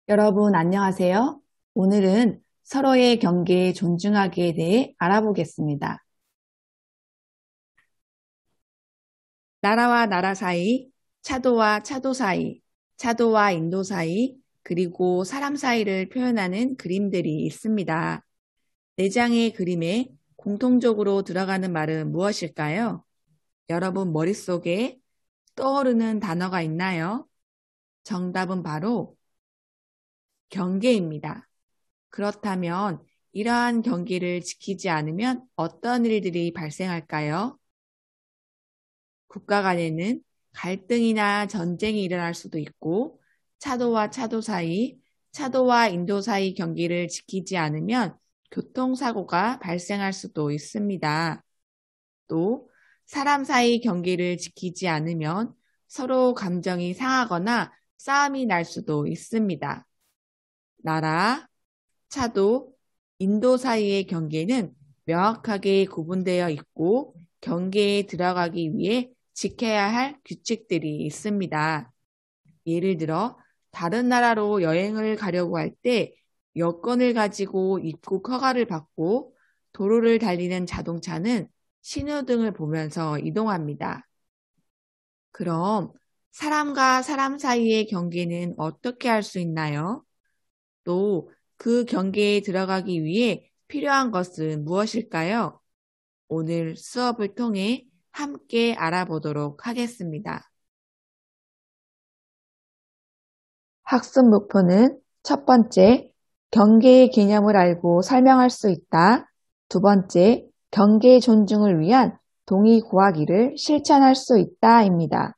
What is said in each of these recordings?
여러분 안녕하세요. 오늘은 서로의 경계에 존중하기에 대해 알아보겠습니다. 나라와 나라 사이, 차도와 차도 사이, 차도와 인도 사이, 그리고 사람 사이를 표현하는 그림들이 있습니다. 4장의 그림에 공통적으로 들어가는 말은 무엇일까요? 여러분 머릿속에 떠오르는 단어가 있나요? 정답은 바로 경계입니다. 그렇다면 이러한 경계를 지키지 않으면 어떤 일들이 발생할까요? 국가 간에는 갈등이나 전쟁이 일어날 수도 있고 차도와 차도 사이, 차도와 인도 사이 경계를 지키지 않으면 교통사고가 발생할 수도 있습니다. 또 사람 사이 경계를 지키지 않으면 서로 감정이 상하거나 싸움이 날 수도 있습니다. 나라, 차도, 인도 사이의 경계는 명확하게 구분되어 있고 경계에 들어가기 위해 지켜야 할 규칙들이 있습니다. 예를 들어 다른 나라로 여행을 가려고 할 때 여권을 가지고 입국 허가를 받고 도로를 달리는 자동차는 신호등을 보면서 이동합니다. 그럼 사람과 사람 사이의 경계는 어떻게 할 수 있나요? 또 그 경계에 들어가기 위해 필요한 것은 무엇일까요? 오늘 수업을 통해 함께 알아보도록 하겠습니다. 학습 목표는 첫 번째, 경계의 개념을 알고 설명할 수 있다. 두 번째, 경계 존중을 위한 동의 구하기를 실천할 수 있다입니다.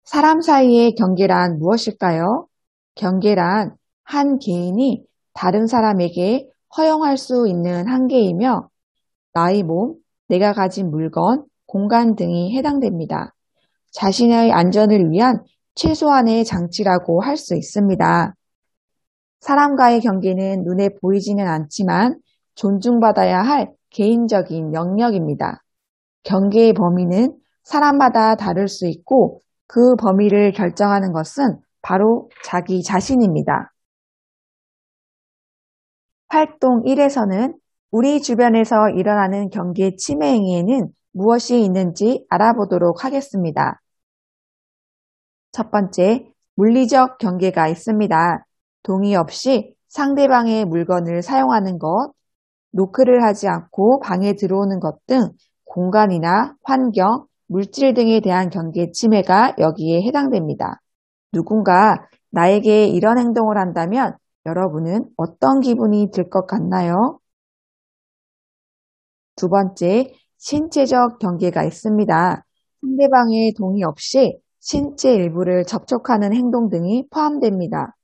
사람 사이의 경계란 무엇일까요? 경계란 한 개인이 다른 사람에게 허용할 수 있는 한계이며 나의 몸, 내가 가진 물건, 공간 등이 해당됩니다. 자신의 안전을 위한 최소한의 장치라고 할 수 있습니다. 사람과의 경계는 눈에 보이지는 않지만 존중받아야 할 개인적인 영역입니다. 경계의 범위는 사람마다 다를 수 있고 그 범위를 결정하는 것은 바로 자기 자신입니다. 활동 1에서는 우리 주변에서 일어나는 경계 침해 행위에는 무엇이 있는지 알아보도록 하겠습니다. 첫 번째, 물리적 경계가 있습니다. 동의 없이 상대방의 물건을 사용하는 것, 노크를 하지 않고 방에 들어오는 것 등 공간이나 환경, 물질 등에 대한 경계 침해가 여기에 해당됩니다. 누군가 나에게 이런 행동을 한다면 여러분은 어떤 기분이 들 것 같나요? 두 번째, 신체적 경계가 있습니다. 상대방의 동의 없이 신체 일부를 접촉하는 행동 등이 포함됩니다.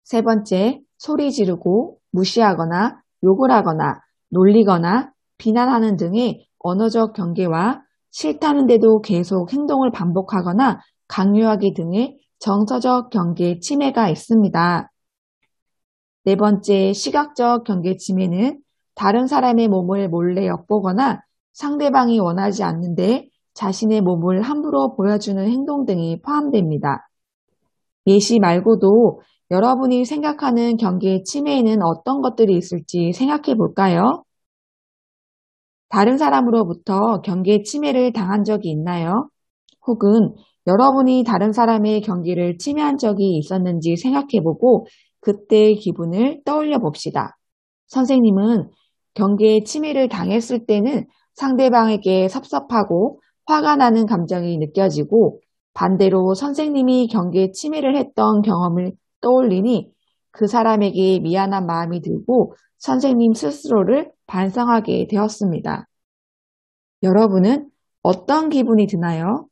세 번째, 소리 지르고 무시하거나 욕을 하거나 놀리거나 비난하는 등의 언어적 경계와 싫다는데도 계속 행동을 반복하거나 강요하기 등의 정서적 경계 침해가 있습니다. 네 번째, 시각적 경계 침해는 다른 사람의 몸을 몰래 엿보거나 상대방이 원하지 않는데 자신의 몸을 함부로 보여주는 행동 등이 포함됩니다. 예시 말고도 여러분이 생각하는 경계 침해에는 어떤 것들이 있을지 생각해 볼까요? 다른 사람으로부터 경계 침해를 당한 적이 있나요? 혹은 여러분이 다른 사람의 경계를 침해한 적이 있었는지 생각해보고 그때의 기분을 떠올려 봅시다. 선생님은 경계의 침해를 당했을 때는 상대방에게 섭섭하고 화가 나는 감정이 느껴지고 반대로 선생님이 경계의 침해를 했던 경험을 떠올리니 그 사람에게 미안한 마음이 들고 선생님 스스로를 반성하게 되었습니다. 여러분은 어떤 기분이 드나요?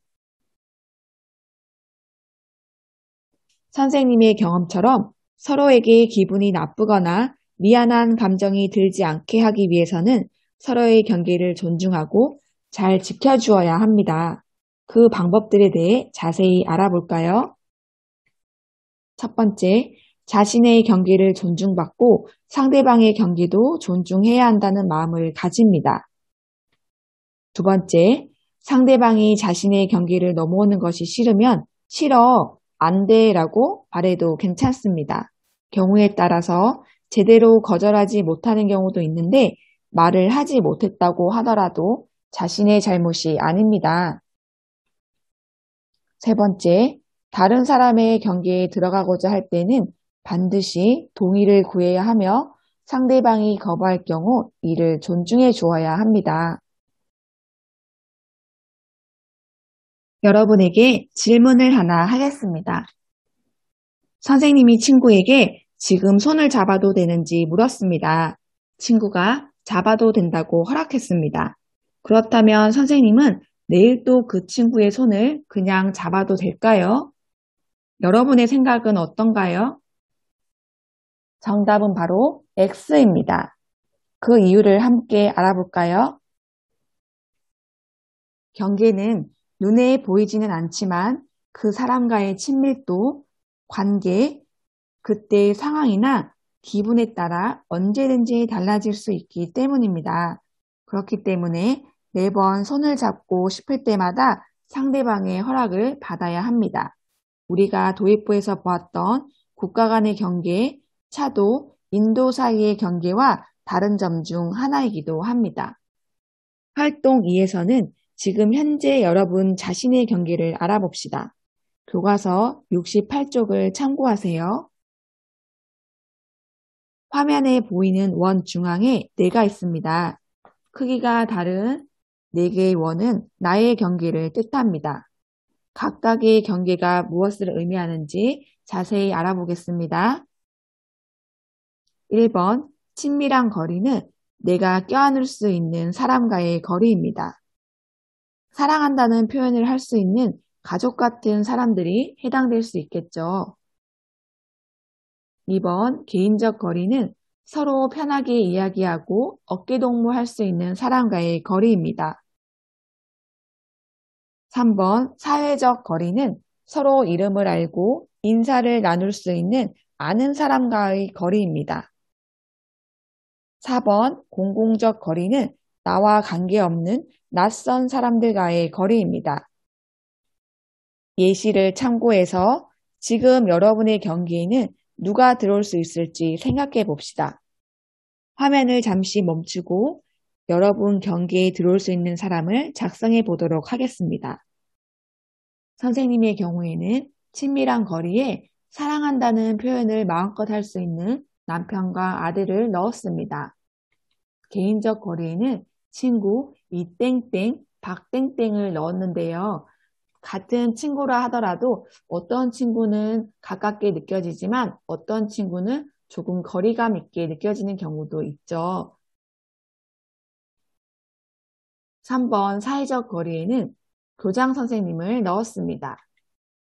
선생님의 경험처럼 서로에게 기분이 나쁘거나 미안한 감정이 들지 않게 하기 위해서는 서로의 경계를 존중하고 잘 지켜주어야 합니다. 그 방법들에 대해 자세히 알아볼까요? 첫 번째, 자신의 경계를 존중받고 상대방의 경계도 존중해야 한다는 마음을 가집니다. 두 번째, 상대방이 자신의 경계를 넘어오는 것이 싫으면 싫어, 안 돼 라고 말해도 괜찮습니다. 경우에 따라서 제대로 거절하지 못하는 경우도 있는데 말을 하지 못했다고 하더라도 자신의 잘못이 아닙니다. 세 번째, 다른 사람의 경계에 들어가고자 할 때는 반드시 동의를 구해야 하며 상대방이 거부할 경우 이를 존중해 주어야 합니다. 여러분에게 질문을 하나 하겠습니다. 선생님이 친구에게 지금 손을 잡아도 되는지 물었습니다. 친구가 잡아도 된다고 허락했습니다. 그렇다면 선생님은 내일 또 그 친구의 손을 그냥 잡아도 될까요? 여러분의 생각은 어떤가요? 정답은 바로 X입니다. 그 이유를 함께 알아볼까요? 경계는 눈에 보이지는 않지만 그 사람과의 친밀도, 관계, 그때의 상황이나 기분에 따라 언제든지 달라질 수 있기 때문입니다. 그렇기 때문에 매번 손을 잡고 싶을 때마다 상대방의 허락을 받아야 합니다. 우리가 도입부에서 보았던 국가 간의 경계, 차도, 인도 사이의 경계와 다른 점 중 하나이기도 합니다. 활동 2에서는 지금 현재 여러분 자신의 경계를 알아봅시다. 교과서 68쪽을 참고하세요. 화면에 보이는 원 중앙에 4가 있습니다. 크기가 다른 4개의 원은 나의 경계를 뜻합니다. 각각의 경계가 무엇을 의미하는지 자세히 알아보겠습니다. 1번, 친밀한 거리는 내가 껴안을 수 있는 사람과의 거리입니다. 사랑한다는 표현을 할 수 있는 가족 같은 사람들이 해당될 수 있겠죠. 2번, 개인적 거리는 서로 편하게 이야기하고 어깨동무할 수 있는 사람과의 거리입니다. 3번, 사회적 거리는 서로 이름을 알고 인사를 나눌 수 있는 아는 사람과의 거리입니다. 4번, 공공적 거리는 나와 관계없는 낯선 사람들과의 거리입니다. 예시를 참고해서 지금 여러분의 경계에는 누가 들어올 수 있을지 생각해 봅시다. 화면을 잠시 멈추고 여러분 경계에 들어올 수 있는 사람을 작성해 보도록 하겠습니다. 선생님의 경우에는 친밀한 거리에 사랑한다는 표현을 마음껏 할 수 있는 남편과 아들을 넣었습니다. 개인적 거리에는 친구 이땡땡, 박땡땡을 넣었는데요. 같은 친구라 하더라도 어떤 친구는 가깝게 느껴지지만 어떤 친구는 조금 거리감 있게 느껴지는 경우도 있죠. 3번 사회적 거리에는 교장 선생님을 넣었습니다.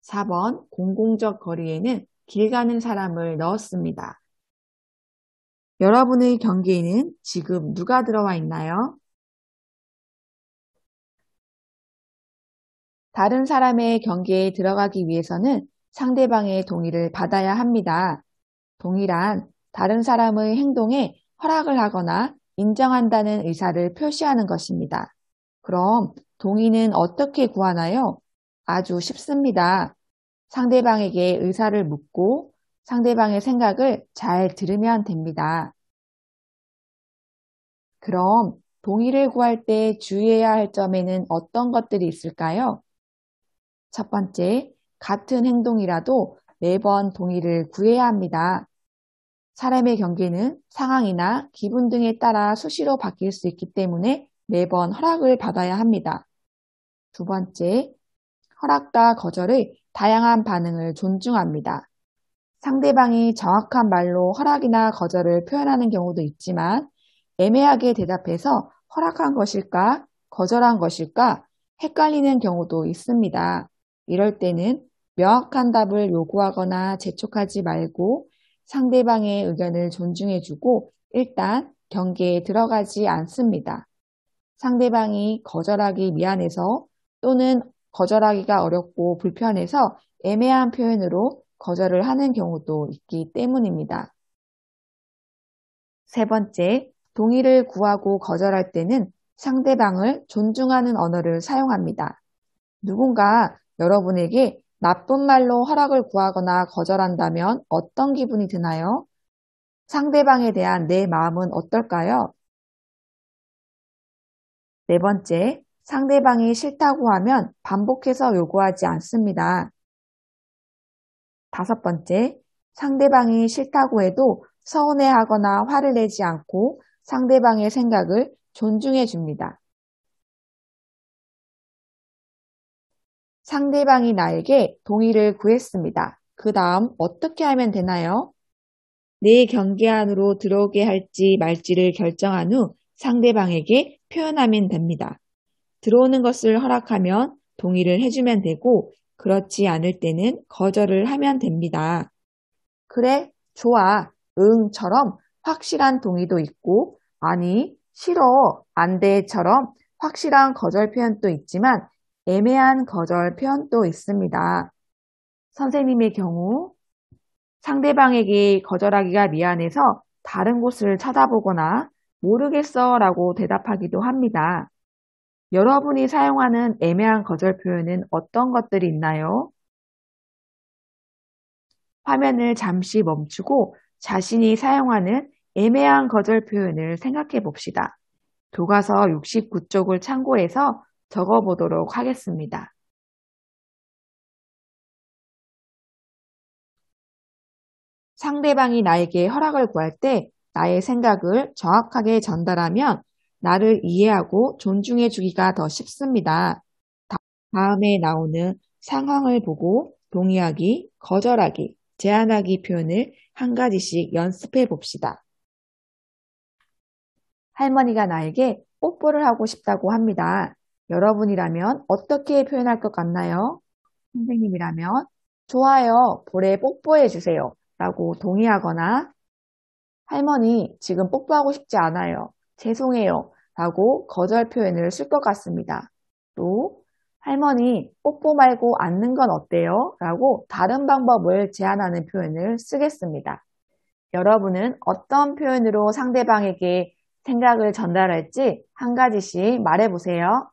4번 공공적 거리에는 길 가는 사람을 넣었습니다. 여러분의 경계에는 지금 누가 들어와 있나요? 다른 사람의 경계에 들어가기 위해서는 상대방의 동의를 받아야 합니다. 동의란 다른 사람의 행동에 허락을 하거나 인정한다는 의사를 표시하는 것입니다. 그럼 동의는 어떻게 구하나요? 아주 쉽습니다. 상대방에게 의사를 묻고 상대방의 생각을 잘 들으면 됩니다. 그럼 동의를 구할 때 주의해야 할 점에는 어떤 것들이 있을까요? 첫 번째, 같은 행동이라도 매번 동의를 구해야 합니다. 사람의 경계는 상황이나 기분 등에 따라 수시로 바뀔 수 있기 때문에 매번 허락을 받아야 합니다. 두 번째, 허락과 거절의 다양한 반응을 존중합니다. 상대방이 정확한 말로 허락이나 거절을 표현하는 경우도 있지만 애매하게 대답해서 허락한 것일까, 거절한 것일까 헷갈리는 경우도 있습니다. 이럴 때는 명확한 답을 요구하거나 재촉하지 말고 상대방의 의견을 존중해주고 일단 경계에 들어가지 않습니다. 상대방이 거절하기 미안해서 또는 거절하기가 어렵고 불편해서 애매한 표현으로 거절을 하는 경우도 있기 때문입니다. 세 번째, 동의를 구하고 거절할 때는 상대방을 존중하는 언어를 사용합니다. 누군가 여러분에게 나쁜 말로 허락을 구하거나 거절한다면 어떤 기분이 드나요? 상대방에 대한 내 마음은 어떨까요? 네 번째, 상대방이 싫다고 하면 반복해서 요구하지 않습니다. 다섯 번째, 상대방이 싫다고 해도 서운해하거나 화를 내지 않고 상대방의 생각을 존중해 줍니다. 상대방이 나에게 동의를 구했습니다. 그 다음 어떻게 하면 되나요? 내 경계 안으로 들어오게 할지 말지를 결정한 후 상대방에게 표현하면 됩니다. 들어오는 것을 허락하면 동의를 해주면 되고 그렇지 않을 때는 거절을 하면 됩니다. 그래, 좋아, 응처럼 확실한 동의도 있고 아니, 싫어, 안 돼처럼 확실한 거절 표현도 있지만 애매한 거절 표현도 있습니다. 선생님의 경우 상대방에게 거절하기가 미안해서 다른 곳을 쳐다보거나 모르겠어 라고 대답하기도 합니다. 여러분이 사용하는 애매한 거절 표현은 어떤 것들이 있나요? 화면을 잠시 멈추고 자신이 사용하는 애매한 거절 표현을 생각해 봅시다. 교과서 69쪽을 참고해서 적어보도록 하겠습니다. 상대방이 나에게 허락을 구할 때 나의 생각을 정확하게 전달하면 나를 이해하고 존중해 주기가 더 쉽습니다. 다음에 나오는 상황을 보고 동의하기, 거절하기, 제안하기 표현을 한 가지씩 연습해 봅시다. 할머니가 나에게 뽀뽀를 하고 싶다고 합니다. 여러분이라면 어떻게 표현할 것 같나요? 선생님이라면 좋아요, 볼에 뽀뽀해 주세요 라고 동의하거나 할머니, 지금 뽀뽀하고 싶지 않아요. 죄송해요 라고 거절 표현을 쓸 것 같습니다. 또 할머니, 뽀뽀 말고 앉는 건 어때요? 라고 다른 방법을 제안하는 표현을 쓰겠습니다. 여러분은 어떤 표현으로 상대방에게 생각을 전달할지 한 가지씩 말해보세요.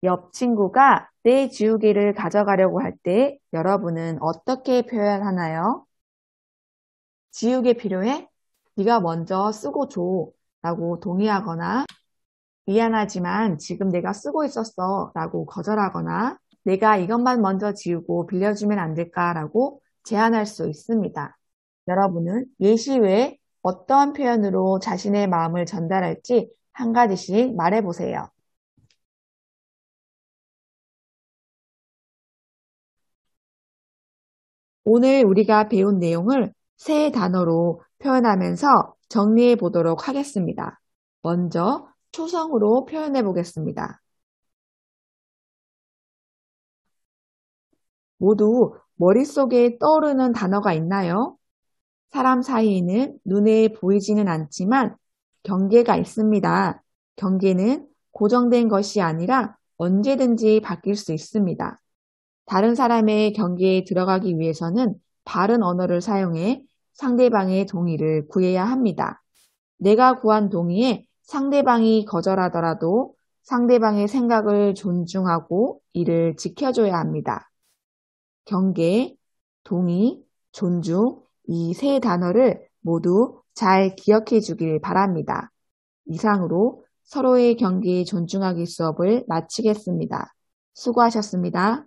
옆 친구가 내 지우개를 가져가려고 할 때 여러분은 어떻게 표현하나요? 지우개 필요해? 네가 먼저 쓰고 줘 라고 동의하거나 미안하지만 지금 내가 쓰고 있었어 라고 거절하거나 내가 이것만 먼저 지우고 빌려주면 안 될까 라고 제안할 수 있습니다. 여러분은 예시 외에 어떤 표현으로 자신의 마음을 전달할지 한 가지씩 말해보세요. 오늘 우리가 배운 내용을 세 단어로 표현하면서 정리해 보도록 하겠습니다. 먼저 초성으로 표현해 보겠습니다. 모두 머릿속에 떠오르는 단어가 있나요? 사람 사이에는 눈에 보이지는 않지만 경계가 있습니다. 경계는 고정된 것이 아니라 언제든지 바뀔 수 있습니다. 다른 사람의 경계에 들어가기 위해서는 바른 언어를 사용해 상대방의 동의를 구해야 합니다. 내가 구한 동의에 상대방이 거절하더라도 상대방의 생각을 존중하고 이를 지켜줘야 합니다. 경계, 동의, 존중, 이 세 단어를 모두 잘 기억해 주길 바랍니다. 이상으로 서로의 경계 존중하기 수업을 마치겠습니다. 수고하셨습니다.